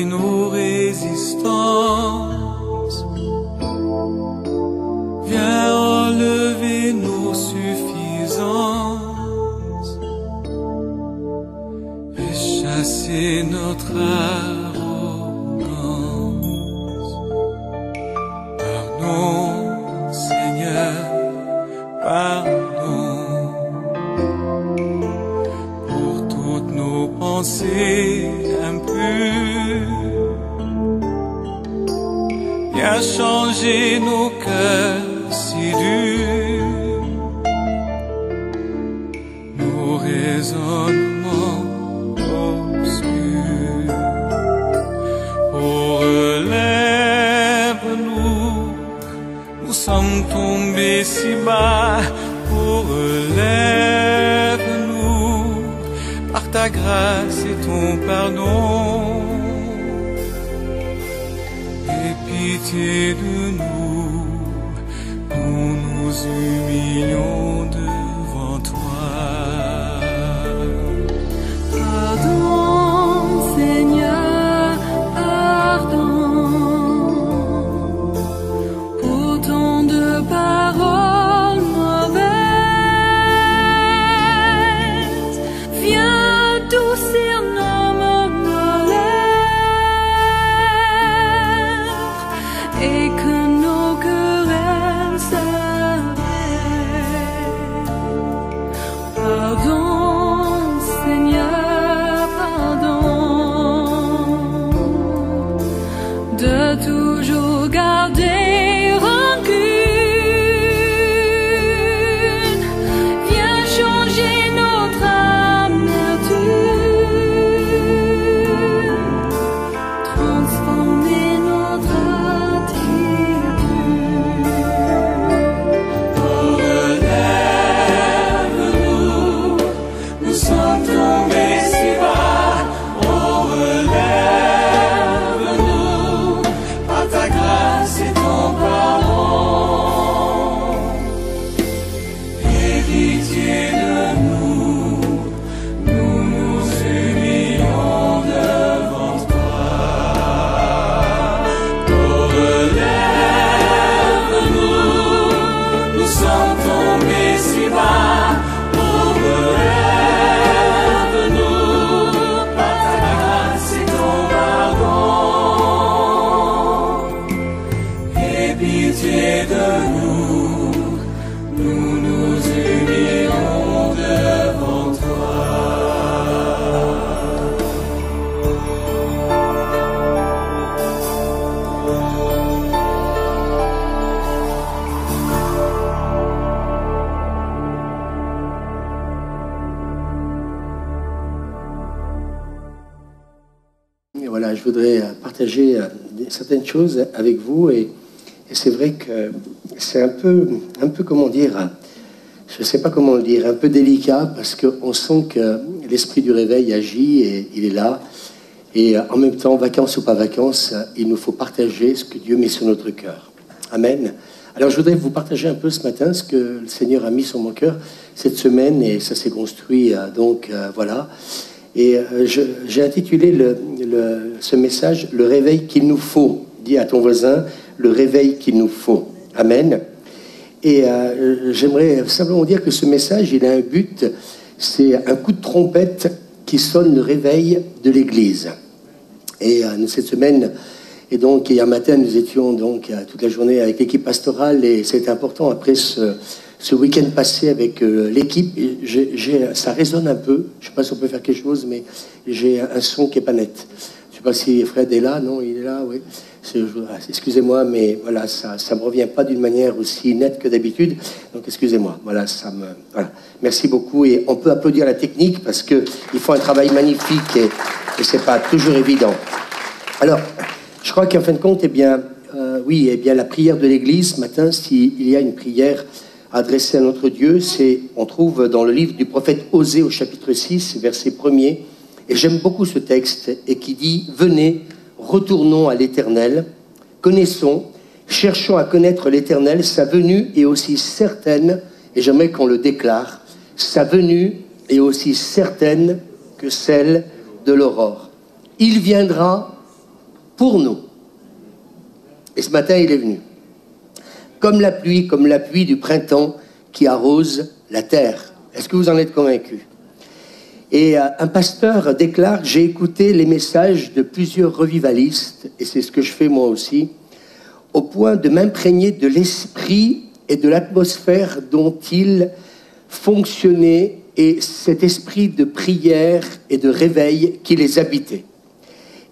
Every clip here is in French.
détruis nos résistances. Viens enlever nos suffisances et chasser notre arrogance. Pardon, Seigneur, pardon pour toutes nos pensées impures. Viens changer nos cœurs si durs, nos raisonnements obscurs. Oh, relève-nous, nous sommes tombés si bas. Oh, relève-nous, par ta grâce et ton pardon. Aie pitié de nous, nous nous humilions devant toi. Pardon, Seigneur, pardon pour tant de paroles mauvaises. Viens adoucir nos malheurs et que nos querelles s'arrêtent. Pardon, Seigneur, pardon de toujours garder rancune. Viens changer notre amertume, transformer notre attitude. Oh, relève-nous, nous sommes tombés si bas. Oh, relève-nous, par ta grâce et ton pardon. Aie pitié de nous, nous nous humilions devant toi. Oh, relève-nous, nous sommes tombés si bas. Oh, relève-nous, par ta grâce et ton pardon. Aie pitié de nous, nous nous humilions devant toi. Et voilà, je voudrais partager certaines choses avec vous et c'est vrai que c'est un peu, comment dire, je ne sais pas comment le dire, un peu délicat parce qu'on sent que l'esprit du réveil agit et il est là. Et en même temps, vacances ou pas vacances, il nous faut partager ce que Dieu met sur notre cœur. Amen. Alors je voudrais vous partager un peu ce matin ce que le Seigneur a mis sur mon cœur cette semaine et ça s'est construit voilà. Et j'ai intitulé ce message « Le réveil qu'il nous faut ». Dis à ton voisin « Le réveil qu'il nous faut ». Amen. Et j'aimerais simplement dire que ce message, il a un but, c'est un coup de trompette qui sonne le réveil de l'Église. Et cette semaine, et donc hier matin, nous étions donc toute la journée avec l'équipe pastorale et c'est important après ce week-end passé avec l'équipe, ça résonne un peu. Je ne sais pas si on peut faire quelque chose, mais j'ai un son qui n'est pas net. Je ne sais pas si Fred est là. Non, il est là, oui. Excusez-moi, mais voilà, ça ne me revient pas d'une manière aussi nette que d'habitude. Donc, excusez-moi. Voilà, voilà. Merci beaucoup. Et on peut applaudir la technique parce qu'ils font un travail magnifique et ce n'est pas toujours évident. Alors, je crois qu'en fin de compte, oui, la prière de l'Église, ce matin, s'il y a une prière adressée à notre Dieu, on trouve dans le livre du prophète Osée au chapitre 6, verset 1er, et j'aime beaucoup ce texte, et qui dit « Venez, retournons à l'Éternel, connaissons, cherchons à connaître l'Éternel, sa venue est aussi certaine, et j'aimerais qu'on le déclare, sa venue est aussi certaine que celle de l'aurore. Il viendra pour nous. Et ce matin, il est venu. Comme la pluie du printemps qui arrose la terre. Est-ce que vous en êtes convaincus? Et un pasteur déclare, j'ai écouté les messages de plusieurs revivalistes, et c'est ce que je fais moi aussi, au point de m'imprégner de l'esprit et de l'atmosphère dont il fonctionnait, et cet esprit de prière et de réveil qui les habitait.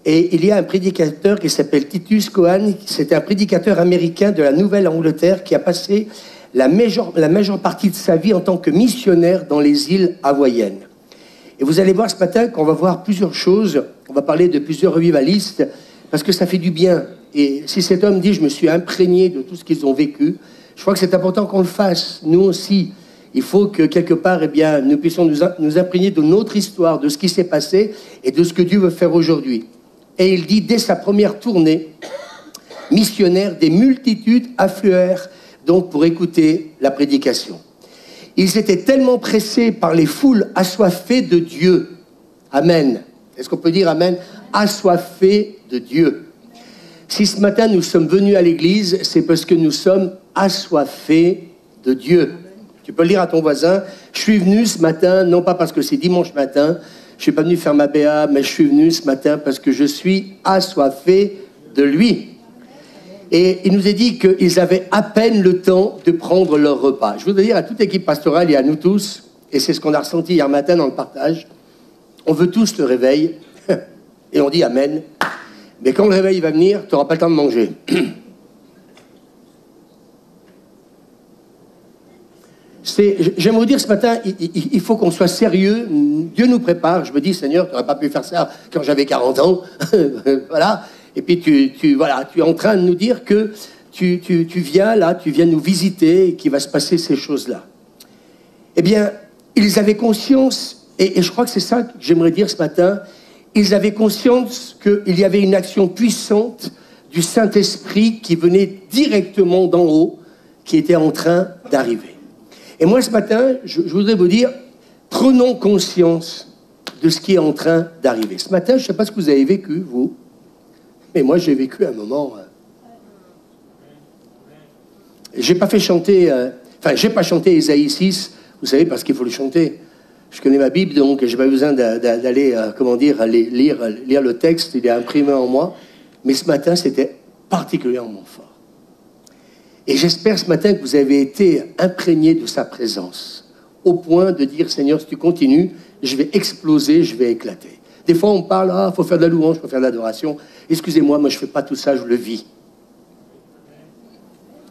Et il y a un prédicateur qui s'appelle Titus Cohen, c'est un prédicateur américain de la Nouvelle-Angleterre qui a passé la majeure partie de sa vie en tant que missionnaire dans les îles hawaïennes. Et vous allez voir ce matin qu'on va voir plusieurs choses, on va parler de plusieurs revivalistes, parce que ça fait du bien. Et si cet homme dit « je me suis imprégné de tout ce qu'ils ont vécu », je crois que c'est important qu'on le fasse, nous aussi. Il faut que quelque part, eh bien, nous puissions nous imprégner de notre histoire, de ce qui s'est passé et de ce que Dieu veut faire aujourd'hui. Et il dit, dès sa première tournée missionnaire, des multitudes affluèrent donc pour écouter la prédication. Ils étaient tellement pressés par les foules assoiffées de Dieu. Amen. Est-ce qu'on peut dire amen? Assoiffés de Dieu. Si ce matin nous sommes venus à l'église, c'est parce que nous sommes assoiffés de Dieu. Tu peux le dire à ton voisin, je suis venu ce matin, non pas parce que c'est dimanche matin, je ne suis pas venu faire ma BA, mais je suis venu ce matin parce que je suis assoiffé de lui. Et il nous est dit qu'ils avaient à peine le temps de prendre leur repas. Je voudrais dire à toute l'équipe pastorale et à nous tous, et c'est ce qu'on a ressenti hier matin dans le partage, on veut tous le réveil, et on dit amen, mais quand le réveil va venir, tu n'auras pas le temps de manger. J'aime vous dire ce matin, il faut qu'on soit sérieux. Dieu nous prépare. Je me dis, Seigneur, tu n'aurais pas pu faire ça quand j'avais 40 ans. Voilà. Et puis tu es en train de nous dire que tu viens là, tu viens nous visiter et qu'il va se passer ces choses-là. Eh bien, ils avaient conscience, et je crois que c'est ça que j'aimerais dire ce matin, ils avaient conscience qu'il y avait une action puissante du Saint-Esprit qui venait directement d'en haut, qui était en train d'arriver. Et moi, ce matin, je voudrais vous dire, prenons conscience de ce qui est en train d'arriver. Ce matin, je ne sais pas ce que vous avez vécu, vous, mais moi, j'ai vécu un moment... j'ai pas fait chanter... j'ai pas chanté Ésaïe 6, vous savez, parce qu'il faut le chanter. Je connais ma Bible, donc j'ai pas besoin d'aller, lire le texte, il est imprimé en moi. Mais ce matin, c'était particulièrement fort. Et j'espère ce matin que vous avez été imprégné de sa présence, au point de dire, Seigneur, si tu continues, je vais exploser, je vais éclater. Des fois, on parle, il faut faire de la louange, il faut faire de l'adoration. Excusez-moi, moi, je ne fais pas tout ça, je le vis.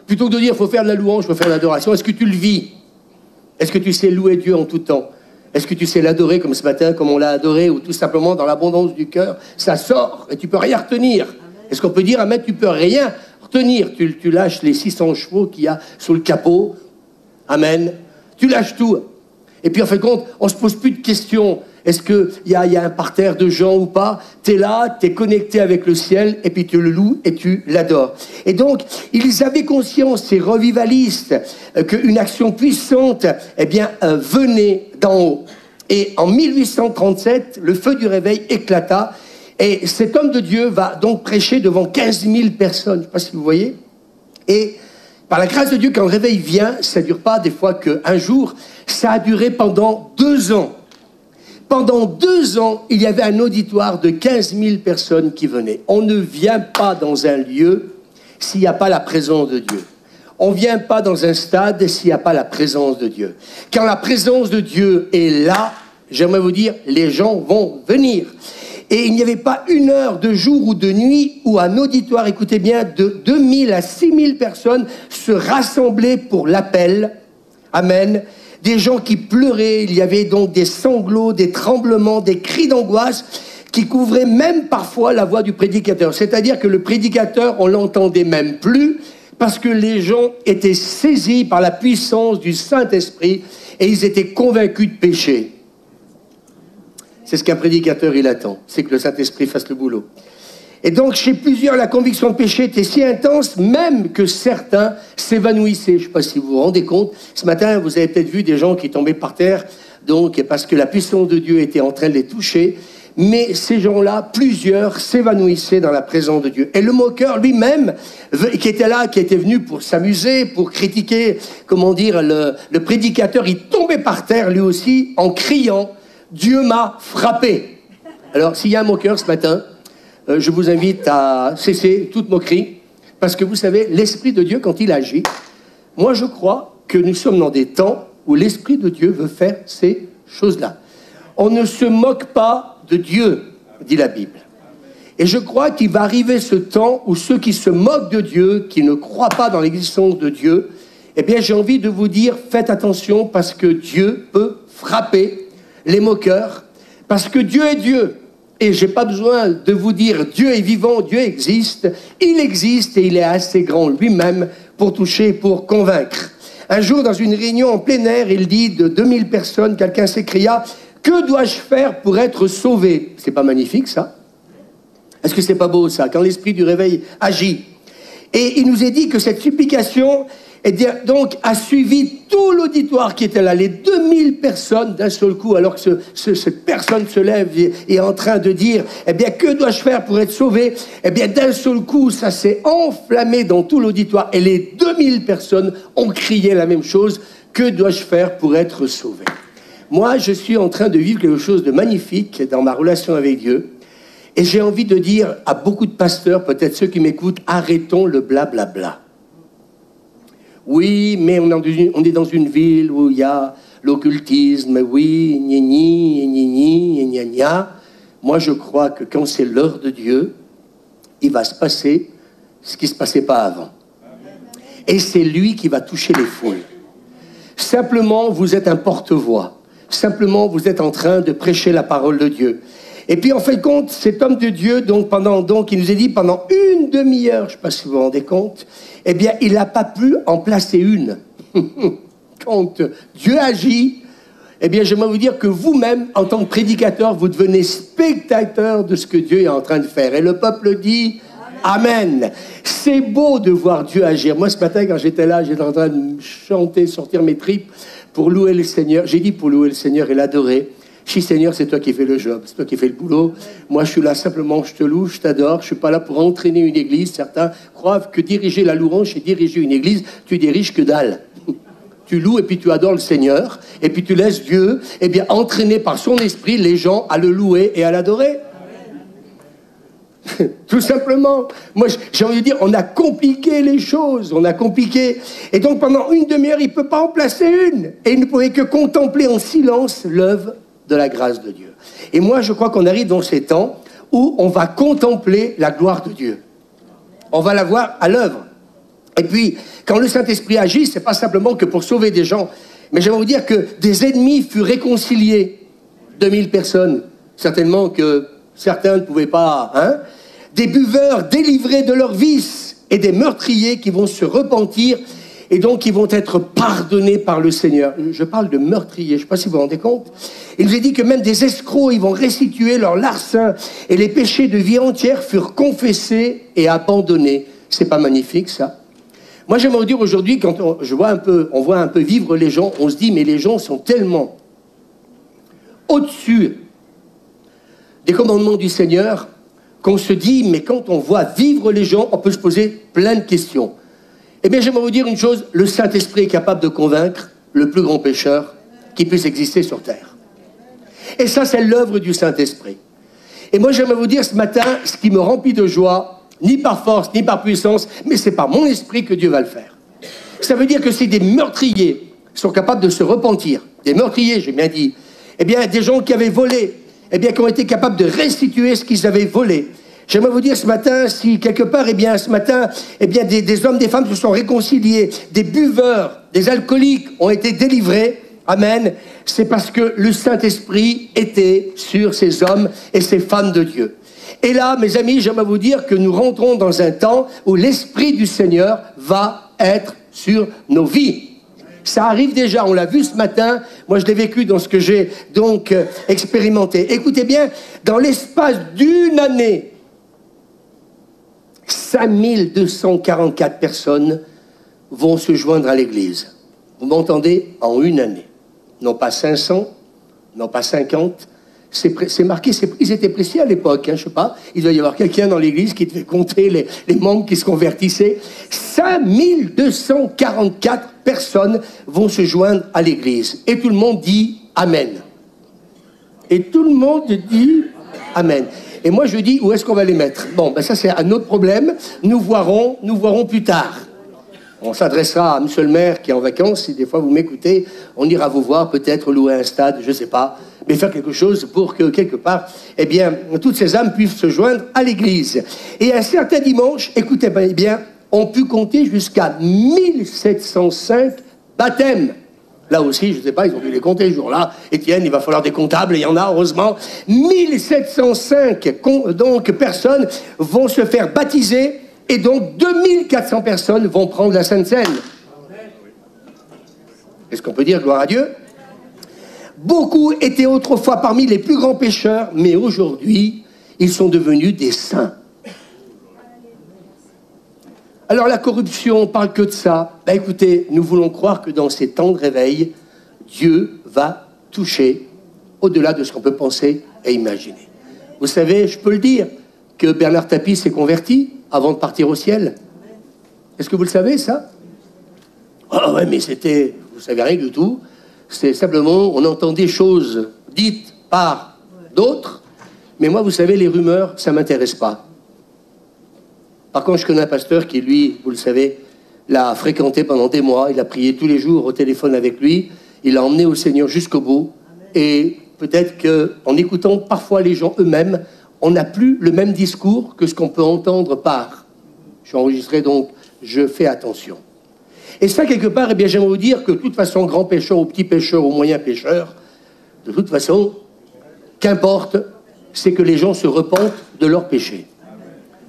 Plutôt que de dire, il faut faire de la louange, il faut faire de l'adoration, est-ce que tu le vis? Est-ce que tu sais louer Dieu en tout temps? Est-ce que tu sais l'adorer comme ce matin, comme on l'a adoré, ou tout simplement dans l'abondance du cœur, ça sort et tu ne peux rien retenir? Est-ce qu'on peut dire, amen, tu ne peux rien retenir? Tu lâches les 600 chevaux qu'il y a sur le capot, amen, tu lâches tout. Et puis en fin de compte, on ne se pose plus de questions. Est-ce qu'il y a un parterre de gens ou pas? Tu es là, tu es connecté avec le ciel, et puis tu le loues et tu l'adores. Et donc, ils avaient conscience, ces revivalistes, qu'une action puissante, venait d'en haut. Et en 1837, le feu du réveil éclata, et cet homme de Dieu va donc prêcher devant 15 000 personnes. Je ne sais pas si vous voyez. Et par la grâce de Dieu, quand le réveil vient, ça ne dure pas des fois qu'un jour, ça a duré pendant 2 ans. Pendant 2 ans, il y avait un auditoire de 15 000 personnes qui venaient. On ne vient pas dans un lieu s'il n'y a pas la présence de Dieu. On ne vient pas dans un stade s'il n'y a pas la présence de Dieu. Quand la présence de Dieu est là, j'aimerais vous dire, les gens vont venir. Et il n'y avait pas une heure de jour ou de nuit où un auditoire, écoutez bien, de 2 000 à 6 000 personnes se rassemblaient pour l'appel. Amen. Des gens qui pleuraient, il y avait donc des sanglots, des tremblements, des cris d'angoisse qui couvraient même parfois la voix du prédicateur. C'est-à-dire que le prédicateur, on l'entendait même plus parce que les gens étaient saisis par la puissance du Saint-Esprit et ils étaient convaincus de péché. C'est ce qu'un prédicateur, il attend, c'est que le Saint-Esprit fasse le boulot. Et donc, chez plusieurs, la conviction de péché était si intense, même que certains s'évanouissaient. Je ne sais pas si vous vous rendez compte. Ce matin, vous avez peut-être vu des gens qui tombaient par terre, donc parce que la puissance de Dieu était en train de les toucher. mais ces gens-là, plusieurs, s'évanouissaient dans la présence de Dieu. Et le moqueur lui-même, qui était là, qui était venu pour s'amuser, pour critiquer, comment dire, le prédicateur, il tombait par terre lui aussi en criant « Dieu m'a frappé ». Alors, s'il y a un moqueur ce matin, je vous invite à cesser toute moquerie, parce que vous savez, l'Esprit de Dieu, quand il agit, moi je crois que nous sommes dans des temps où l'Esprit de Dieu veut faire ces choses-là. On ne se moque pas de Dieu, dit la Bible. Et je crois qu'il va arriver ce temps où ceux qui se moquent de Dieu, qui ne croient pas dans l'existence de Dieu, eh bien j'ai envie de vous dire, faites attention parce que Dieu peut frapper les moqueurs, parce que Dieu est Dieu. Et je n'ai pas besoin de vous dire, Dieu est vivant, Dieu existe. Il existe et il est assez grand lui-même pour toucher, pour convaincre. Un jour, dans une réunion en plein air, il dit de 2000 personnes, quelqu'un s'écria, « Que dois-je faire pour être sauvé ?» C'est pas magnifique, ça? Est-ce que c'est pas beau, ça, quand l'esprit du réveil agit? Et il nous est dit que cette supplication donc a suivi tout l'auditoire qui était là, les 2000 personnes d'un seul coup, alors que cette personne se lève et est en train de dire, eh bien, que dois-je faire pour être sauvé? Eh bien, d'un seul coup, ça s'est enflammé dans tout l'auditoire et les 2000 personnes ont crié la même chose, que dois-je faire pour être sauvé? Moi, je suis en train de vivre quelque chose de magnifique dans ma relation avec Dieu et j'ai envie de dire à beaucoup de pasteurs, peut-être ceux qui m'écoutent, arrêtons le blablabla. Oui, mais on est dans une ville où il y a l'occultisme, oui, gna. Moi, je crois que quand c'est l'heure de Dieu, il va se passer ce qui ne se passait pas avant. Et c'est lui qui va toucher les foules. Simplement, vous êtes un porte-voix. Simplement, vous êtes en train de prêcher la parole de Dieu. Et puis, en fin de compte, cet homme de Dieu, il nous a dit, pendant une demi-heure, je ne sais pas si vous vous rendez compte, eh bien, il n'a pas pu en placer une. Quand Dieu agit, eh bien, j'aimerais vous dire que vous-même, en tant que prédicateur, vous devenez spectateur de ce que Dieu est en train de faire. Et le peuple dit Amen. C'est beau de voir Dieu agir. Moi, ce matin, quand j'étais là, j'étais en train de chanter, sortir mes tripes pour louer le Seigneur. J'ai dit pour louer le Seigneur et l'adorer. Je dis, Seigneur, c'est toi qui fais le job, c'est toi qui fais le boulot. Moi, je suis là simplement, je te loue, je t'adore. Je ne suis pas là pour entraîner une église. Certains croient que diriger la louange et diriger une église, tu diriges que dalle. Tu loues et puis tu adores le Seigneur. Et puis tu laisses Dieu, eh bien, entraîner par son esprit les gens à le louer et à l'adorer. Tout simplement. Moi, j'ai envie de dire, on a compliqué les choses, on a compliqué. Et donc, pendant une demi-heure, il ne peut pas en placer une. Et il ne pouvait que contempler en silence l'œuvre de la grâce de Dieu. Et moi, je crois qu'on arrive dans ces temps où on va contempler la gloire de Dieu. On va la voir à l'œuvre. Et puis, quand le Saint-Esprit agit, c'est pas simplement que pour sauver des gens, mais j'aimerais vous dire que des ennemis furent réconciliés. 2000 personnes. Certainement que certains ne pouvaient pas, hein. Des buveurs délivrés de leurs vices et des meurtriers qui vont se repentir et donc ils vont être pardonnés par le Seigneur. Je parle de meurtriers, je ne sais pas si vous vous rendez compte. Il nous est dit que même des escrocs, ils vont restituer leur larcin et les péchés de vie entière furent confessés et abandonnés. C'est pas magnifique, ça? Moi, j'aimerais vous dire aujourd'hui, quand on voit un peu vivre les gens, on se dit, mais les gens sont tellement au-dessus des commandements du Seigneur qu'on se dit, mais quand on voit vivre les gens, on peut se poser plein de questions. Eh bien, j'aimerais vous dire une chose, le Saint-Esprit est capable de convaincre le plus grand pécheur qui puisse exister sur terre. Et ça, c'est l'œuvre du Saint-Esprit. Et moi, j'aimerais vous dire ce matin, ce qui me remplit de joie, ni par force, ni par puissance, mais c'est par mon esprit que Dieu va le faire. Ça veut dire que si des meurtriers sont capables de se repentir, des meurtriers, j'ai bien dit, eh bien, des gens qui avaient volé, eh bien, qui ont été capables de restituer ce qu'ils avaient volé. J'aimerais vous dire ce matin, si quelque part, eh bien, ce matin, eh bien, des hommes, des femmes se sont réconciliés, des buveurs, des alcooliques ont été délivrés, amen, c'est parce que le Saint-Esprit était sur ces hommes et ces femmes de Dieu. Et là, mes amis, j'aimerais vous dire que nous rentrons dans un temps où l'Esprit du Seigneur va être sur nos vies. Ça arrive déjà, on l'a vu ce matin, moi je l'ai vécu dans ce que j'ai donc expérimenté. Écoutez bien, dans l'espace d'une année, 5244 personnes vont se joindre à l'église. Vous m'entendez? En une année. Non pas 500, non pas 50, C'est marqué, ils étaient précis à l'époque, hein, je sais pas. Il doit y avoir quelqu'un dans l'église qui devait compter les membres qui se convertissaient. 5244 personnes vont se joindre à l'église. Et tout le monde dit Amen. Et tout le monde dit Amen. Et moi je dis, où est-ce qu'on va les mettre? Bon, ben ça c'est un autre problème. Nous verrons plus tard. On s'adressera à monsieur le maire qui est en vacances. Si des fois vous m'écoutez, on ira vous voir, peut-être louer un stade, je ne sais pas. Mais faire quelque chose pour que, quelque part, eh bien, toutes ces âmes puissent se joindre à l'église. Et un certain dimanche, écoutez bien, on pu compter jusqu'à 1705 baptêmes. Là aussi, je ne sais pas, ils ont dû les compter ce jour-là. Étienne, il va falloir des comptables, il y en a, heureusement. 1705 donc, personnes vont se faire baptiser. Et donc, 2400 personnes vont prendre la Sainte Seine. Est-ce qu'on peut dire gloire à Dieu? Beaucoup étaient autrefois parmi les plus grands pécheurs, mais aujourd'hui, ils sont devenus des saints. Alors, la corruption, on ne parle que de ça. Ben, écoutez, nous voulons croire que dans ces temps de réveil, Dieu va toucher au-delà de ce qu'on peut penser et imaginer. Vous savez, je peux le dire, que Bernard Tapie s'est converti avant de partir au ciel. Est-ce que vous le savez, ça? Ah ouais, mais c'était... Vous savez rien du tout. C'est simplement, on entend des choses dites par d'autres, mais moi, vous savez, les rumeurs, ça ne m'intéresse pas. Par contre, je connais un pasteur qui, lui, vous le savez, l'a fréquenté pendant des mois, il a prié tous les jours au téléphone avec lui, il l'a emmené au Seigneur jusqu'au bout, et peut-être qu'en écoutant parfois les gens eux-mêmes, on n'a plus le même discours que ce qu'on peut entendre par. Je suis enregistré, donc je fais attention. Et ça, quelque part, eh bien, j'aimerais vous dire que de toute façon, grand pécheur ou petit pécheur ou moyen pécheur, de toute façon, qu'importe, c'est que les gens se repentent de leurs péchés.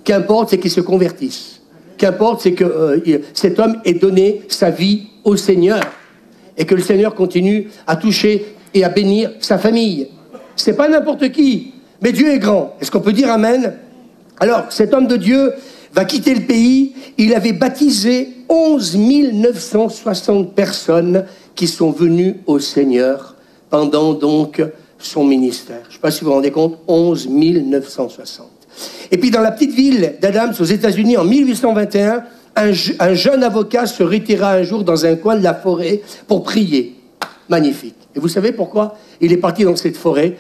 Qu'importe, c'est qu'ils se convertissent. Qu'importe, c'est que cet homme ait donné sa vie au Seigneur et que le Seigneur continue à toucher et à bénir sa famille. C'est pas n'importe qui, mais Dieu est grand. Est-ce qu'on peut dire Amen? Alors, cet homme de Dieu va quitter le pays. Il avait baptisé 11 960 personnes qui sont venues au Seigneur pendant donc son ministère. Je ne sais pas si vous vous rendez compte, 11 960. Et puis dans la petite ville d'Adams aux États-Unis en 1821, un jeune avocat se retira un jour dans un coin de la forêt pour prier. Magnifique. Et vous savez pourquoi il est parti dans cette forêt?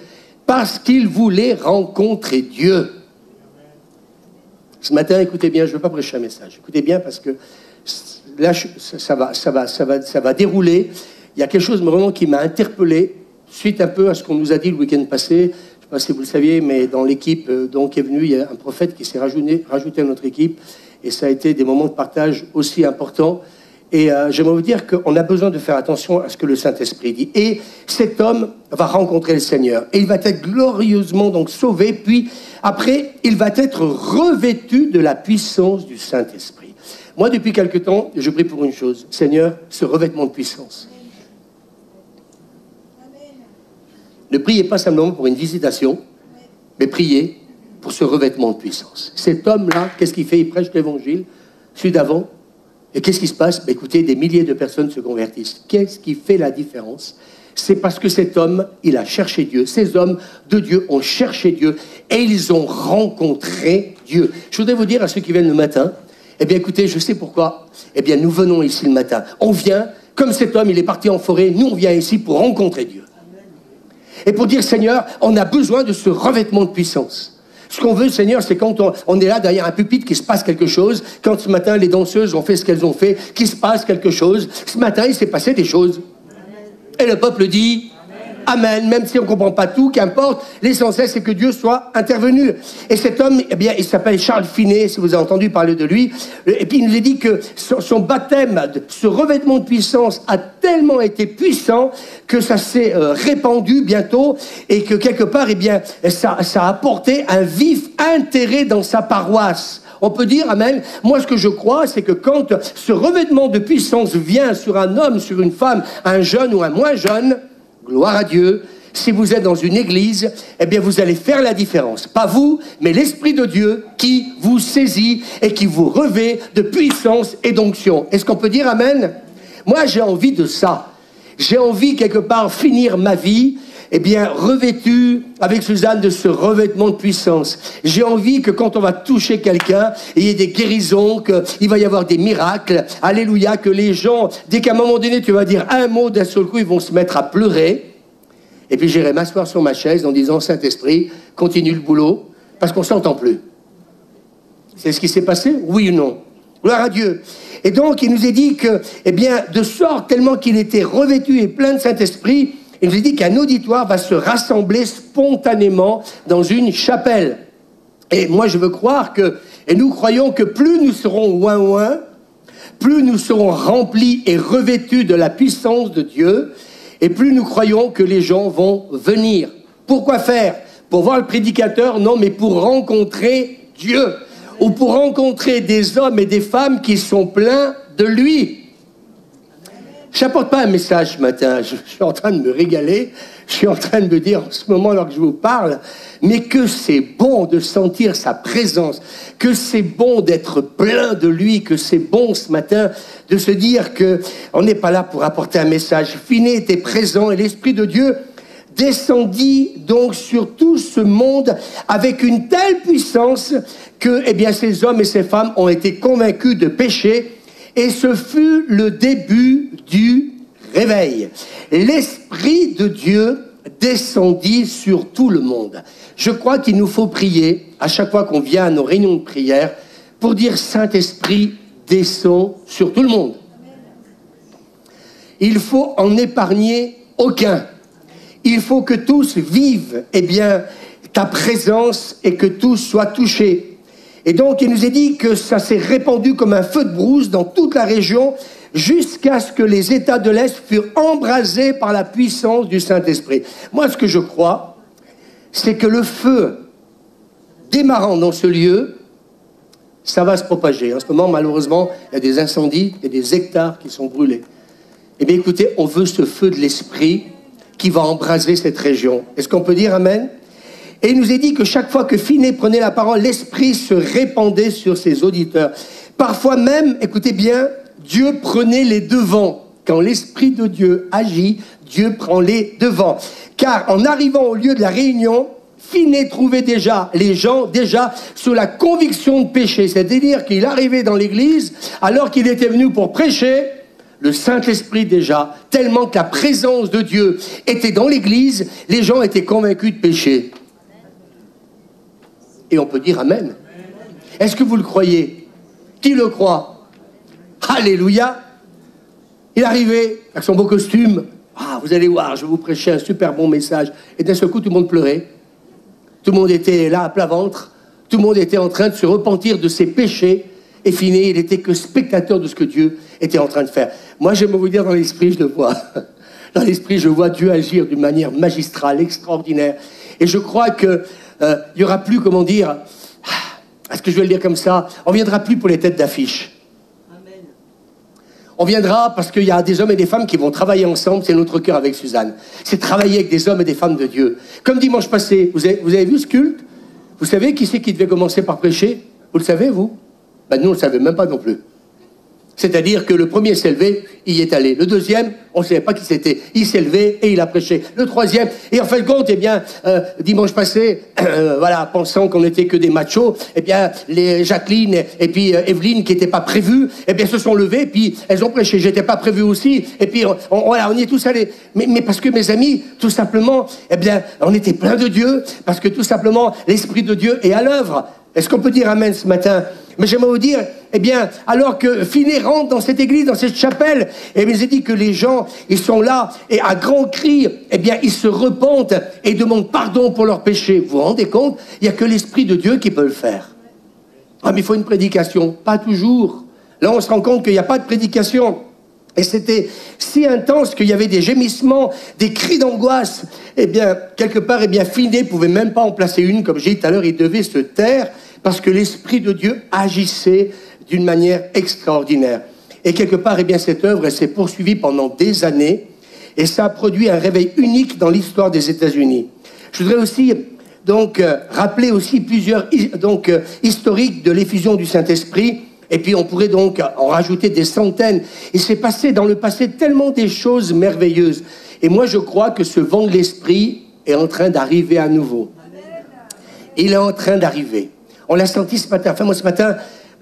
Parce qu'il voulait rencontrer Dieu. Ce matin, écoutez bien, je ne veux pas prêcher un message. Écoutez bien parce que là, ça va dérouler. Il y a quelque chose vraiment qui m'a interpellé, suite un peu à ce qu'on nous a dit le week-end passé. Je ne sais pas si vous le saviez, mais dans l'équipe donc est venu, il y a un prophète qui s'est rajouté à notre équipe. Et ça a été des moments de partage aussi importants. Et j'aimerais vous dire qu'on a besoin de faire attention à ce que le Saint-Esprit dit. Et cet homme va rencontrer le Seigneur. Et il va être glorieusement donc sauvé. Puis après, il va être revêtu de la puissance du Saint-Esprit. Moi, depuis quelque temps, je prie pour une chose. Seigneur, ce revêtement de puissance. Ne priez pas simplement pour une visitation, mais priez pour ce revêtement de puissance. Cet homme-là, qu'est-ce qu'il fait? Il prêche l'évangile, celui d'avant. Et qu'est-ce qui se passe? Ben écoutez, des milliers de personnes se convertissent. Qu'est-ce qui fait la différence? C'est parce que cet homme, il a cherché Dieu. Ces hommes de Dieu ont cherché Dieu et ils ont rencontré Dieu. Je voudrais vous dire à ceux qui viennent le matin, eh bien écoutez, je sais pourquoi. Eh bien nous venons ici le matin. On vient, comme cet homme, il est parti en forêt, nous on vient ici pour rencontrer Dieu. Et pour dire, Seigneur, on a besoin de ce revêtement de puissance. Ce qu'on veut, Seigneur, c'est quand on est là derrière un pupitre, qu'il se passe quelque chose. Quand ce matin, les danseuses ont fait ce qu'elles ont fait, qu'il se passe quelque chose. Ce matin, il s'est passé des choses. Et le peuple dit Amen, même si on ne comprend pas tout, qu'importe. L'essentiel, c'est que Dieu soit intervenu. Et cet homme, eh bien, il s'appelle Charles Finet, si vous avez entendu parler de lui. Et puis, il nous a dit que son baptême, ce revêtement de puissance a tellement été puissant que ça s'est répandu bientôt et que quelque part, eh bien, ça a apporté un vif intérêt dans sa paroisse. On peut dire, amen, moi ce que je crois, c'est que quand ce revêtement de puissance vient sur un homme, sur une femme, un jeune ou un moins jeune, gloire à Dieu, si vous êtes dans une église, eh bien vous allez faire la différence. Pas vous, mais l'Esprit de Dieu qui vous saisit et qui vous revêt de puissance et d'onction. Est-ce qu'on peut dire amen? Moi j'ai envie de ça. J'ai envie quelque part finir ma vie eh bien, revêtus avec Suzanne de ce revêtement de puissance. J'ai envie que quand on va toucher quelqu'un, il y ait des guérisons, qu'il va y avoir des miracles, alléluia, que les gens, dès qu'à un moment donné, tu vas dire un mot, d'un seul coup, ils vont se mettre à pleurer. Et puis j'irai m'asseoir sur ma chaise en disant, Saint-Esprit, continue le boulot, parce qu'on ne s'entend plus. C'est ce qui s'est passé? Oui ou non? Gloire à Dieu. Et donc, il nous est dit que, eh bien, de sorte tellement qu'il était revêtu et plein de Saint-Esprit, il nous est dit qu'un auditoire va se rassembler spontanément dans une chapelle. Et moi, je veux croire que, et nous croyons que plus nous serons ouin-ouin, plus nous serons remplis et revêtus de la puissance de Dieu, et plus nous croyons que les gens vont venir. Pourquoi faire? Pour voir le prédicateur? Non, mais pour rencontrer Dieu. Ou pour rencontrer des hommes et des femmes qui sont pleins de lui. Je n'apporte pas un message ce matin, je suis en train de me régaler, je suis en train de me dire en ce moment alors que je vous parle, mais que c'est bon de sentir sa présence, que c'est bon d'être plein de lui, que c'est bon ce matin de se dire qu'on n'est pas là pour apporter un message. Finet était présent et l'Esprit de Dieu descendit donc sur tout ce monde avec une telle puissance que, eh bien, ces hommes et ces femmes ont été convaincus de péché. Et ce fut le début du réveil. L'Esprit de Dieu descendit sur tout le monde. Je crois qu'il nous faut prier à chaque fois qu'on vient à nos réunions de prière pour dire Saint-Esprit descend sur tout le monde. Il faut en épargner aucun. Il faut que tous vivent, eh bien, ta présence et que tous soient touchés. Et donc, il nous est dit que ça s'est répandu comme un feu de brousse dans toute la région jusqu'à ce que les États de l'Est furent embrasés par la puissance du Saint-Esprit. Moi, ce que je crois, c'est que le feu démarrant dans ce lieu, ça va se propager. En ce moment, malheureusement, il y a des incendies, il y a des hectares qui sont brûlés. Eh bien, écoutez, on veut ce feu de l'Esprit qui va embraser cette région. Est-ce qu'on peut dire Amen? Et il nous est dit que chaque fois que Finet prenait la parole, l'Esprit se répandait sur ses auditeurs. Parfois même, écoutez bien, Dieu prenait les devants. Quand l'Esprit de Dieu agit, Dieu prend les devants. Car en arrivant au lieu de la réunion, Finet trouvait déjà les gens sous la conviction de péché. C'est-à-dire qu'il arrivait dans l'église, alors qu'il était venu pour prêcher, le Saint-Esprit déjà, tellement que la présence de Dieu était dans l'église, les gens étaient convaincus de péché. Et on peut dire Amen. Est-ce que vous le croyez? Qui le croit? Alléluia. Il arrivait avec son beau costume. Ah, vous allez voir, je vais vous prêcher un super bon message. Et d'un seul coup, tout le monde pleurait. Tout le monde était là à plat ventre. Tout le monde était en train de se repentir de ses péchés. Et Finet, il n'était que spectateur de ce que Dieu était en train de faire. Moi, j'aime vous dire, dans l'esprit, je le vois. Dans l'esprit, je vois Dieu agir d'une manière magistrale, extraordinaire. Et je crois que il n'y aura plus, comment dire, est-ce que je vais le dire comme ça, on ne viendra plus pour les têtes d'affiche. Amen. On viendra parce qu'il y a des hommes et des femmes qui vont travailler ensemble, c'est notre cœur avec Suzanne. C'est travailler avec des hommes et des femmes de Dieu. Comme dimanche passé, vous avez vu ce culte? Vous savez qui c'est qui devait commencer par prêcher? Vous le savez, vous? Ben, nous, on ne le savait même pas non plus. C'est-à-dire que le premier s'est levé, il y est allé. Le deuxième, on ne savait pas qui c'était. Il s'est levé et il a prêché. Le troisième, et en fin de compte, eh bien, dimanche passé, voilà, pensant qu'on n'était que des machos, eh bien, les Jacqueline et puis Evelyne, qui n'étaient pas prévues, eh bien, se sont levées, puis elles ont prêché. J'étais pas prévu aussi, et puis voilà, on y est tous allés. Mais parce que, mes amis, tout simplement, eh bien, on était plein de Dieu, parce que tout simplement, l'Esprit de Dieu est à l'œuvre. Est-ce qu'on peut dire Amen ce matin? Mais j'aimerais vous dire, eh bien, alors que Finet rentre dans cette église, dans cette chapelle, eh bien, il dit que les gens, ils sont là, et à grands cris, eh bien, ils se repentent et demandent pardon pour leurs péchés. Vous vous rendez compte? Il n'y a que l'Esprit de Dieu qui peut le faire. Ah, mais il faut une prédication. Pas toujours. Là, on se rend compte qu'il n'y a pas de prédication. Et c'était si intense qu'il y avait des gémissements, des cris d'angoisse. Eh bien, quelque part, eh bien, Finet ne pouvait même pas en placer une. Comme j'ai dit tout à l'heure, il devait se taire parce que l'Esprit de Dieu agissait d'une manière extraordinaire. Et quelque part, eh bien, cette œuvre, elle s'est poursuivie pendant des années et ça a produit un réveil unique dans l'histoire des États-Unis. Je voudrais aussi donc rappeler aussi plusieurs historiques de l'effusion du Saint-Esprit. Et puis on pourrait donc en rajouter des centaines. Il s'est passé dans le passé tellement des choses merveilleuses. Et moi je crois que ce vent de l'Esprit, est en train d'arriver à nouveau. Il est en train d'arriver. On l'a senti ce matin. Enfin, moi, ce matin,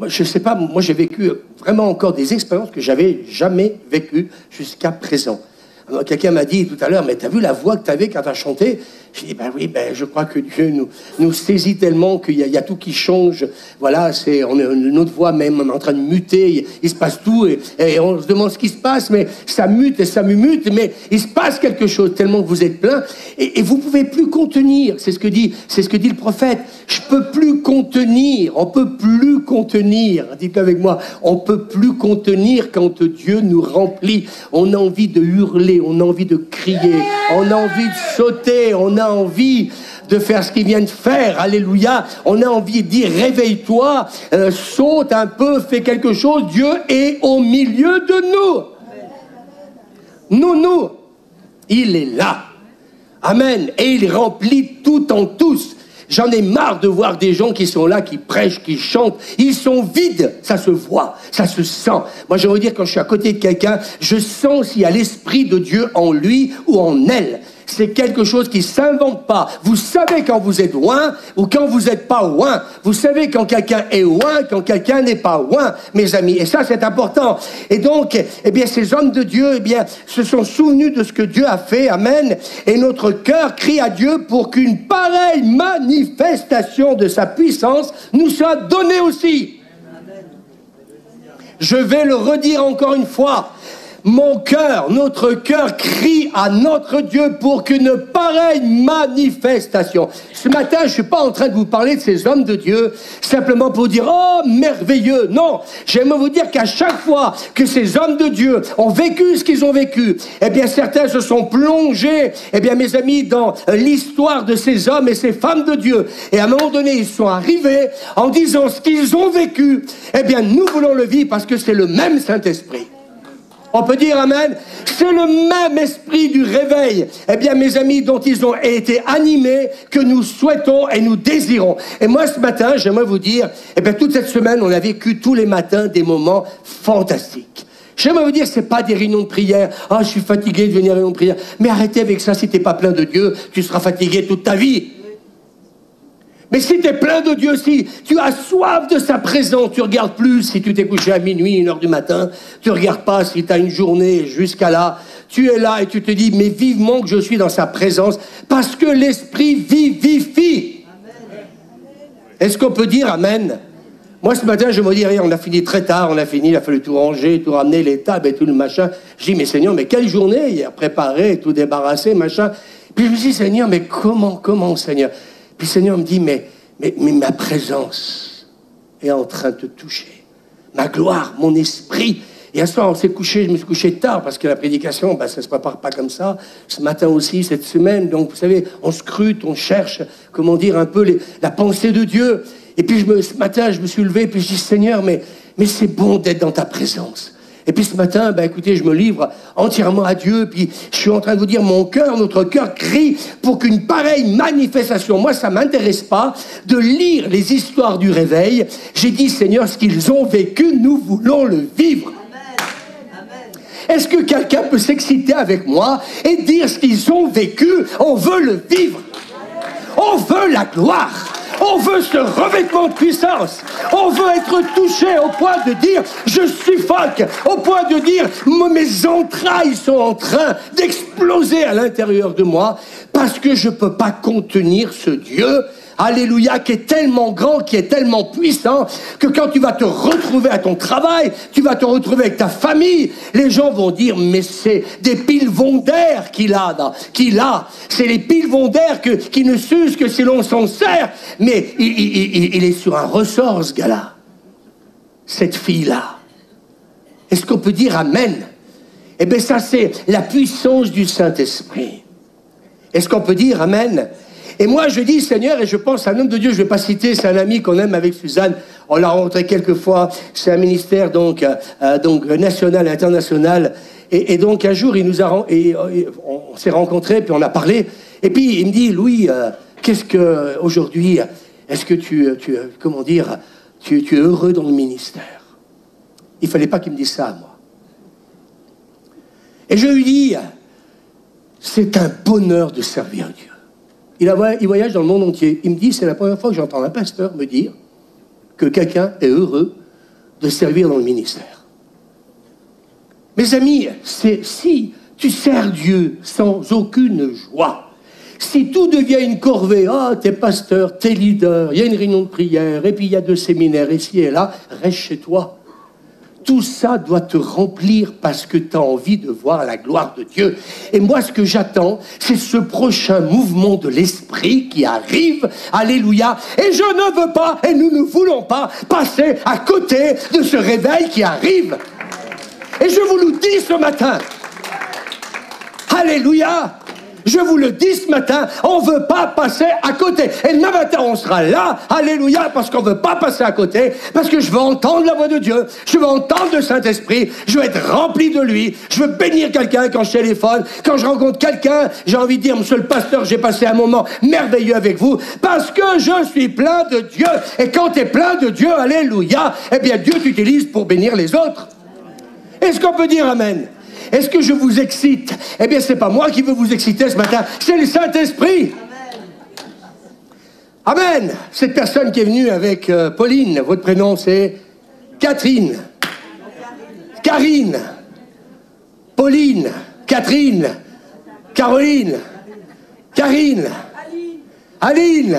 je ne sais pas, moi, j'ai vécu vraiment encore des expériences que j'avais jamais vécues jusqu'à présent. Alors, quelqu'un m'a dit tout à l'heure, mais t'as vu la voix que tu avais quand tu as chanté? J'ai dit, ben oui, ben, je crois que Dieu nous saisit tellement qu'il y a tout qui change. Voilà, notre voix même en train de muter, il se passe tout, et on se demande ce qui se passe, mais ça mute et ça mute, mais il se passe quelque chose tellement que vous êtes plein, et vous ne pouvez plus contenir. C'est ce que dit le prophète. Je peux plus contenir, on peut plus contenir. Dites-le avec moi, on peut plus contenir quand Dieu nous remplit. On a envie de hurler, on a envie de crier, on a envie de sauter, on a envie de faire ce qu'il vient de faire, alléluia, on a envie de dire réveille-toi, saute un peu, fais quelque chose, Dieu est au milieu de nous. Nous, il est là, amen, et il remplit tout en tous. J'en ai marre de voir des gens qui sont là, qui prêchent, qui chantent. Ils sont vides. Ça se voit, ça se sent. Moi, je veux dire, quand je suis à côté de quelqu'un, je sens s'il y a l'Esprit de Dieu en lui ou en elle. C'est quelque chose qui ne s'invente pas. Vous savez quand vous êtes loin ou quand vous n'êtes pas loin. Vous savez quand quelqu'un est loin, quand quelqu'un n'est pas loin, mes amis. Et ça, c'est important. Et donc, eh bien, ces hommes de Dieu, eh bien, se sont souvenus de ce que Dieu a fait. Amen. Et notre cœur crie à Dieu pour qu'une pareille manifestation de sa puissance nous soit donnée aussi. Je vais le redire encore une fois. Mon cœur, notre cœur crie à notre Dieu pour qu'une pareille manifestation. Ce matin, je ne suis pas en train de vous parler de ces hommes de Dieu simplement pour dire « Oh, merveilleux !» Non, j'aimerais vous dire qu'à chaque fois que ces hommes de Dieu ont vécu ce qu'ils ont vécu, eh bien certains se sont plongés, eh bien mes amis, dans l'histoire de ces hommes et ces femmes de Dieu. Et à un moment donné, ils sont arrivés en disant ce qu'ils ont vécu. Eh bien, nous voulons le vivre parce que c'est le même Saint-Esprit. On peut dire amen. C'est le même esprit du réveil, eh bien mes amis, dont ils ont été animés, que nous souhaitons et nous désirons. Et moi ce matin, j'aimerais vous dire, eh bien toute cette semaine, on a vécu tous les matins des moments fantastiques. J'aimerais vous dire, c'est pas des réunions de prière. Ah, je suis fatigué de venir à une réunion de prière. Mais arrêtez avec ça, si t'es pas plein de Dieu, tu seras fatigué toute ta vie. Mais si tu es plein de Dieu, si tu as soif de sa présence, tu ne regardes plus si tu t'es couché à minuit, 1h du matin, tu ne regardes pas si tu as une journée jusqu'à là, tu es là et tu te dis, mais vivement que je suis dans sa présence, parce que l'Esprit vivifie. Est-ce qu'on peut dire amen? Moi, ce matin, je me dis, on a fini très tard, il a fallu tout ranger, tout ramener, les tables et tout le machin. Je dis, mais Seigneur, mais quelle journée, il a préparé, tout débarrassé, machin. Puis je me dis, Seigneur, mais comment, Seigneur? Puis le Seigneur me dit, mais ma présence est en train de te toucher. Ma gloire, mon esprit. Et un soir, je me suis couché tard, parce que la prédication, ça ne se prépare pas comme ça. Ce matin aussi, cette semaine. Donc, vous savez, on scrute, on cherche, comment dire, un peu la pensée de Dieu. Et puis, ce matin, je me suis levé, puis je dis, Seigneur, mais c'est bon d'être dans ta présence. Et puis ce matin, écoutez, je me livre entièrement à Dieu, puis je suis en train de vous dire, notre cœur crie pour qu'une pareille manifestation, moi ça ne m'intéresse pas de lire les histoires du réveil. J'ai dit, Seigneur, ce qu'ils ont vécu, nous voulons le vivre. Est-ce que quelqu'un peut s'exciter avec moi et dire ce qu'ils ont vécu, on veut le vivre. On veut la gloire. On veut ce revêtement de puissance. On veut être touché au point de dire « je suffoque », au point de dire « mes entrailles sont en train d'exploser à l'intérieur de moi parce que je ne peux pas contenir ce Dieu ». Alléluia, qui est tellement grand, qui est tellement puissant, que quand tu vas te retrouver à ton travail, tu vas te retrouver avec ta famille, les gens vont dire, mais c'est des pilevons d'air qu'il a. C'est les pilevons d'air qui ne s'usent que si l'on s'en sert. Mais il est sur un ressort, ce gars-là. Cette fille-là. Est-ce qu'on peut dire amen? Eh bien, ça, c'est la puissance du Saint-Esprit. Est-ce qu'on peut dire amen? Et moi, je dis, Seigneur, et je pense à un homme de Dieu, je ne vais pas citer, c'est un ami qu'on aime avec Suzanne, on l'a rencontré quelques fois, c'est un ministère donc national et international, et donc un jour, on s'est rencontrés, puis on a parlé, et puis il me dit, Louis, qu'est-ce que, aujourd'hui, est-ce que tu es heureux dans le ministère? Il ne fallait pas qu'il me dise ça à moi. Et je lui dis, c'est un bonheur de servir Dieu. Il voyage dans le monde entier. Il me dit, c'est la première fois que j'entends un pasteur me dire que quelqu'un est heureux de servir dans le ministère. Mes amis, si tu sers Dieu sans aucune joie, si tout devient une corvée, t'es pasteur, t'es leader, il y a une réunion de prière, et puis il y a 2 séminaires ici et là, reste chez toi. Tout ça doit te remplir parce que tu as envie de voir la gloire de Dieu. Et moi, ce que j'attends, c'est ce prochain mouvement de l'Esprit qui arrive. Alléluia. Et je ne veux pas, et nous ne voulons pas, passer à côté de ce réveil qui arrive. Et je vous le dis ce matin. Alléluia. Je vous le dis ce matin, on ne veut pas passer à côté. Et demain matin, on sera là, alléluia, parce qu'on ne veut pas passer à côté, parce que je veux entendre la voix de Dieu, je veux entendre le Saint-Esprit, je veux être rempli de lui, je veux bénir quelqu'un quand je téléphone, quand je rencontre quelqu'un, j'ai envie de dire, monsieur le pasteur, j'ai passé un moment merveilleux avec vous, parce que je suis plein de Dieu. Et quand tu es plein de Dieu, alléluia, eh bien Dieu t'utilise pour bénir les autres. Est-ce qu'on peut dire amen? Est-ce que je vous excite? Eh bien, c'est pas moi qui veux vous exciter ce matin, c'est le Saint-Esprit. Amen. Amen. Cette personne qui est venue avec Pauline, votre prénom c'est Catherine. Karine. Pauline. Catherine. Caroline. Karine. Aline.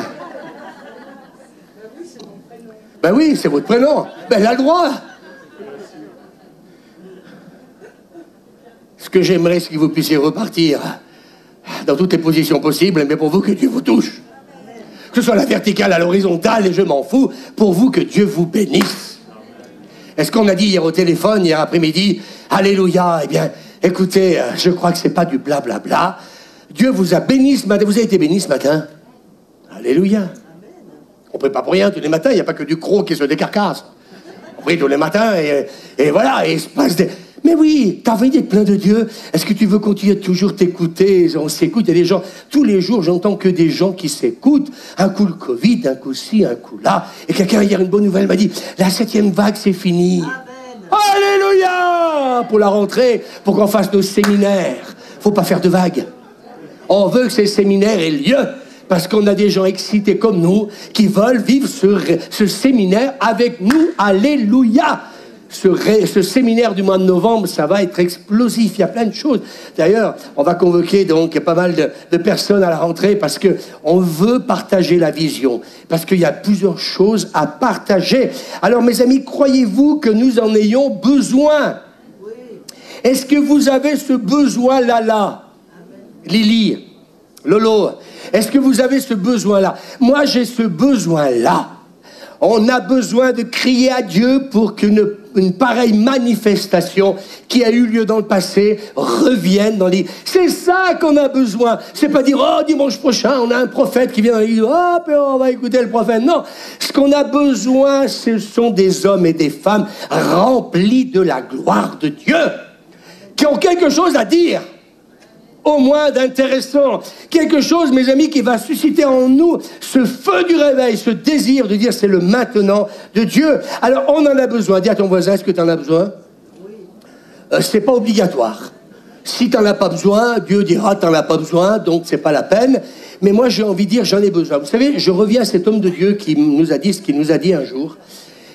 Ben oui, c'est votre prénom. Ben elle a le droit. Ce que j'aimerais, c'est que vous puissiez repartir dans toutes les positions possibles, mais pour vous, que Dieu vous touche. Que ce soit la verticale à l'horizontale, et je m'en fous, pour vous, que Dieu vous bénisse. Est-ce qu'on a dit hier au téléphone, hier après-midi, alléluia, eh bien, écoutez, je crois que c'est pas du blablabla. Dieu vous a béni ce matin. Vous avez été béni ce matin. Alléluia. On ne prie pas pour rien tous les matins, il n'y a pas que du croc qui se décarcasse. On prie tous les matins, et voilà, et il se passe des... Mais oui, t'as envie d'être plein de Dieu. Est-ce que tu veux continuer de toujours t'écouter? On s'écoute, il y a des gens, tous les jours, j'entends que des gens qui s'écoutent. Un coup le Covid, un coup ci, un coup là. Et quelqu'un hier, une bonne nouvelle, m'a dit, la 7e vague, c'est fini. Amen. Alléluia! Pour la rentrée, pour qu'on fasse nos séminaires. Faut pas faire de vagues. On veut que ces séminaires aient lieu. Parce qu'on a des gens excités comme nous qui veulent vivre ce séminaire avec nous. Alléluia! Ce séminaire du mois de novembre, ça va être explosif. Il y a plein de choses. D'ailleurs, on va convoquer donc pas mal de personnes à la rentrée parce qu'on veut partager la vision. Parce qu'il y a plusieurs choses à partager. Alors, mes amis, croyez-vous que nous en ayons besoin? Oui. Est-ce que vous avez ce besoin-là? Lily, Lolo, est-ce que vous avez ce besoin-là? Moi, j'ai ce besoin-là. On a besoin de crier à Dieu pour qu'une pareille manifestation qui a eu lieu dans le passé revienne dans les... C'est ça qu'on a besoin. C'est pas dire, oh, dimanche prochain, on a un prophète qui vient dans l'église, oh, puis on va écouter le prophète. Non, ce qu'on a besoin, ce sont des hommes et des femmes remplis de la gloire de Dieu, qui ont quelque chose à dire. Au moins d'intéressant. Quelque chose, mes amis, qui va susciter en nous ce feu du réveil, ce désir de dire c'est le maintenant de Dieu. Alors, on en a besoin. Dis à ton voisin, est-ce que tu en as besoin? Oui. C'est pas obligatoire. Si tu n'en as pas besoin, Dieu dira tu n'en as pas besoin, donc c'est pas la peine. Mais moi, j'ai envie de dire j'en ai besoin. Vous savez, je reviens à cet homme de Dieu qui nous a dit ce qu'il nous a dit un jour.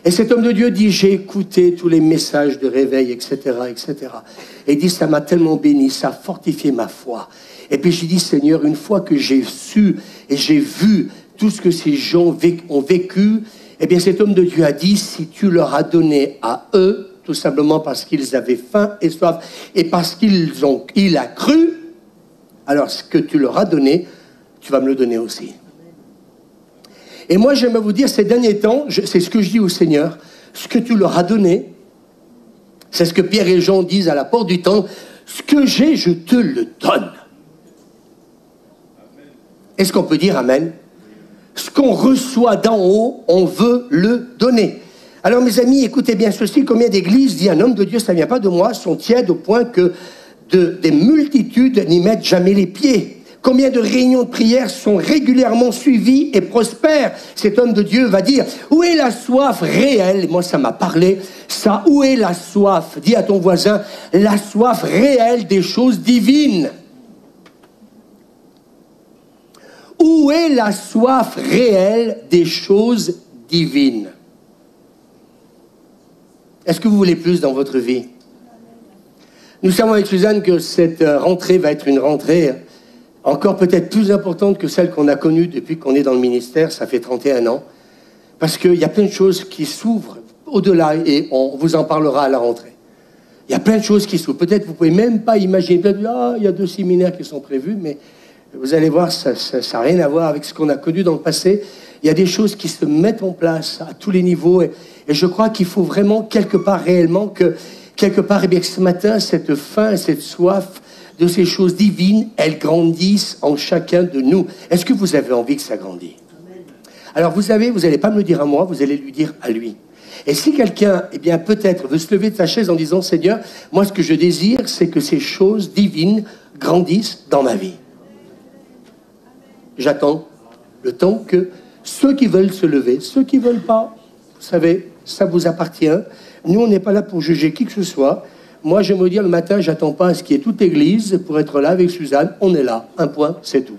Et cet homme de Dieu dit, j'ai écouté tous les messages de réveil, etc., etc. Et il dit, ça m'a tellement béni, ça a fortifié ma foi. Et puis j'ai dit, Seigneur, une fois que j'ai su et j'ai vu tout ce que ces gens ont vécu, eh bien cet homme de Dieu a dit, si tu leur as donné à eux, tout simplement parce qu'ils avaient faim et soif, et parce qu'il a cru, alors ce que tu leur as donné, tu vas me le donner aussi. Et moi, j'aimerais vous dire, ces derniers temps, c'est ce que je dis au Seigneur, ce que tu leur as donné, c'est ce que Pierre et Jean disent à la porte du temple, ce que j'ai, je te le donne. Est-ce qu'on peut dire amen? Ce qu'on reçoit d'en haut, on veut le donner. Alors, mes amis, écoutez bien ceci, combien d'églises, dit un homme de Dieu, ça ne vient pas de moi, sont tièdes au point que des multitudes n'y mettent jamais les pieds. Combien de réunions de prière sont régulièrement suivies et prospèrent? Cet homme de Dieu va dire, où est la soif réelle? Moi, ça m'a parlé. Ça, où est la soif? Dis à ton voisin, la soif réelle des choses divines. Où est la soif réelle des choses divines? Est-ce que vous voulez plus dans votre vie? Nous savons avec Suzanne que cette rentrée va être une rentrée encore peut-être plus importante que celle qu'on a connue depuis qu'on est dans le ministère, ça fait 31 ans, parce qu'il y a plein de choses qui s'ouvrent au-delà et on vous en parlera à la rentrée. Il y a plein de choses qui s'ouvrent. Peut-être vous ne pouvez même pas imaginer, peut-être il y a 2 séminaires qui sont prévus, mais vous allez voir, ça n'a rien à voir avec ce qu'on a connu dans le passé. Il y a des choses qui se mettent en place à tous les niveaux et je crois qu'il faut vraiment quelque part réellement que eh bien, ce matin, cette faim, cette soif de ces choses divines, elles grandissent en chacun de nous. Est-ce que vous avez envie que ça grandisse? Alors vous n'allez pas me le dire à moi, vous allez lui dire à lui. Et si quelqu'un, eh bien peut-être veut se lever de sa chaise en disant, Seigneur, moi ce que je désire, c'est que ces choses divines grandissent dans ma vie. J'attends le temps que ceux qui veulent se lever, ceux qui ne veulent pas, vous savez, ça vous appartient. Nous, on n'est pas là pour juger qui que ce soit. Moi, je me dis le matin, j'attends pas à ce qu'il y ait toute l'église pour être là avec Suzanne. On est là, un point, c'est tout.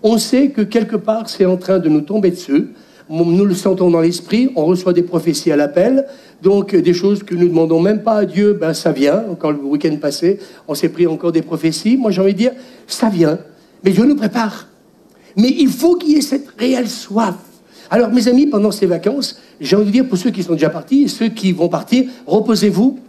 On sait que quelque part, c'est en train de nous tomber dessus. Nous le sentons dans l'esprit, on reçoit des prophéties à l'appel, donc des choses que nous ne demandons même pas à Dieu, ben ça vient. Encore le week-end passé, on s'est pris encore des prophéties. Moi, j'ai envie de dire, ça vient, mais Dieu nous prépare. Mais il faut qu'il y ait cette réelle soif. Alors, mes amis, pendant ces vacances, j'ai envie de dire, pour ceux qui sont déjà partis et ceux qui vont partir, reposez-vous,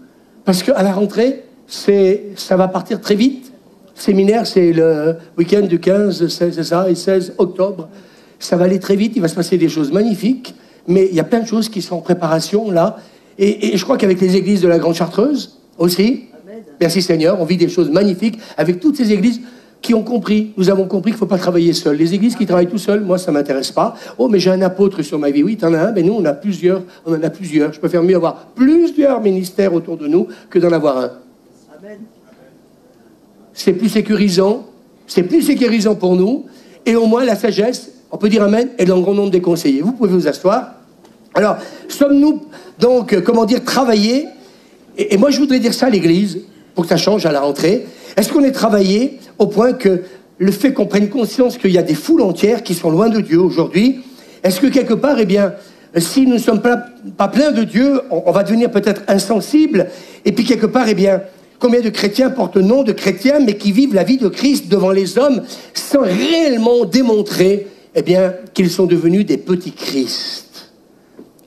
parce qu'à la rentrée, ça va partir très vite. Le séminaire, c'est le week-end du 15, 16, c'est ça, et 16 octobre. Ça va aller très vite, il va se passer des choses magnifiques, mais il y a plein de choses qui sont en préparation, là. Et je crois qu'avec les églises de la Grande Chartreuse, aussi, Amen. Merci Seigneur, on vit des choses magnifiques, avec toutes ces églises qui ont compris, nous avons compris qu'il ne faut pas travailler seul. Les églises qui travaillent tout seuls, moi, ça ne m'intéresse pas. Oh, mais j'ai un apôtre sur ma vie. Oui, tu en as un, mais nous, on en a plusieurs. Je préfère mieux avoir plusieurs ministères autour de nous que d'en avoir un. Amen. C'est plus sécurisant pour nous, et au moins la sagesse, on peut dire Amen, est dans le grand nombre des conseillers. Vous pouvez vous asseoir. Alors, sommes-nous donc, travaillés, et moi, je voudrais dire ça à l'église, pour que ça change à la rentrée. Est-ce qu'on est travaillé au point que le fait qu'on prenne conscience qu'il y a des foules entières qui sont loin de Dieu aujourd'hui, est-ce que quelque part, eh bien, si nous ne sommes pas pleins de Dieu, on va devenir peut-être insensibles, et puis quelque part, eh bien, combien de chrétiens portent le nom de chrétiens, mais qui vivent la vie de Christ devant les hommes, sans réellement démontrer, eh bien, qu'ils sont devenus des petits Christ.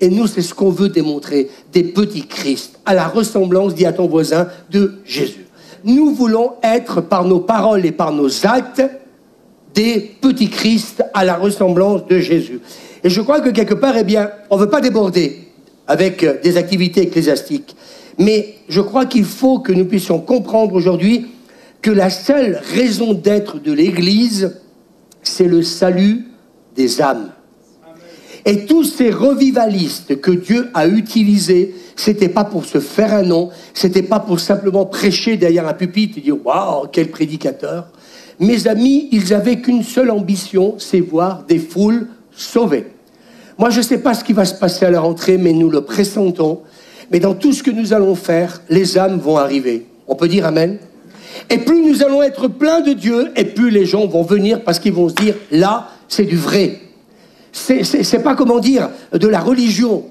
Et nous, c'est ce qu'on veut démontrer, des petits Christ, à la ressemblance, dis à ton voisin, de Jésus. Nous voulons être, par nos paroles et par nos actes, des petits Christ à la ressemblance de Jésus. Et je crois que quelque part, eh bien, on ne veut pas déborder avec des activités ecclésiastiques. Mais je crois qu'il faut que nous puissions comprendre aujourd'hui que la seule raison d'être de l'Église, c'est le salut des âmes. Et tous ces revivalistes que Dieu a utilisés, c'était pas pour se faire un nom, c'était pas pour simplement prêcher derrière un pupitre et dire « Waouh, quel prédicateur !» Mes amis, ils avaient qu'une seule ambition, c'est voir des foules sauvées. Moi, je ne sais pas ce qui va se passer à la rentrée, mais nous le pressentons. Mais dans tout ce que nous allons faire, les âmes vont arriver. On peut dire Amen. Et plus nous allons être pleins de Dieu, et plus les gens vont venir parce qu'ils vont se dire « Là, c'est du vrai ». C'est pas, comment dire, de la religion.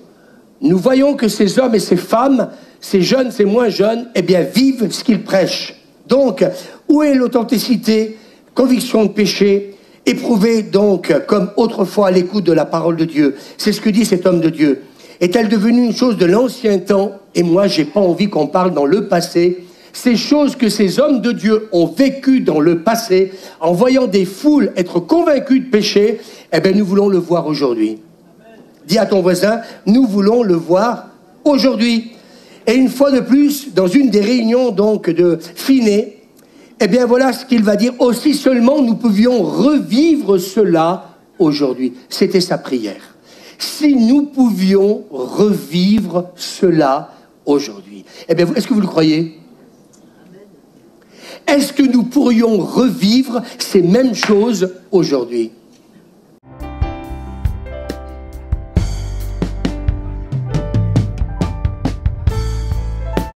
Nous voyons que ces hommes et ces femmes, ces jeunes, ces moins jeunes, eh bien, vivent ce qu'ils prêchent. Donc, où est l'authenticité, conviction de péché, éprouvée donc, comme autrefois à l'écoute de la parole de Dieu? C'est ce que dit cet homme de Dieu. Est-elle devenue une chose de l'ancien temps? Et moi, j'ai pas envie qu'on parle dans le passé. Ces choses que ces hommes de Dieu ont vécues dans le passé, en voyant des foules être convaincus de péché, eh bien, nous voulons le voir aujourd'hui. Dis à ton voisin, nous voulons le voir aujourd'hui. Et une fois de plus, dans une des réunions donc de Finet, eh bien voilà ce qu'il va dire. Aussi seulement nous pouvions revivre cela aujourd'hui. C'était sa prière. Si nous pouvions revivre cela aujourd'hui. Eh bien, est-ce que vous le croyez ? Est-ce que nous pourrions revivre ces mêmes choses aujourd'hui?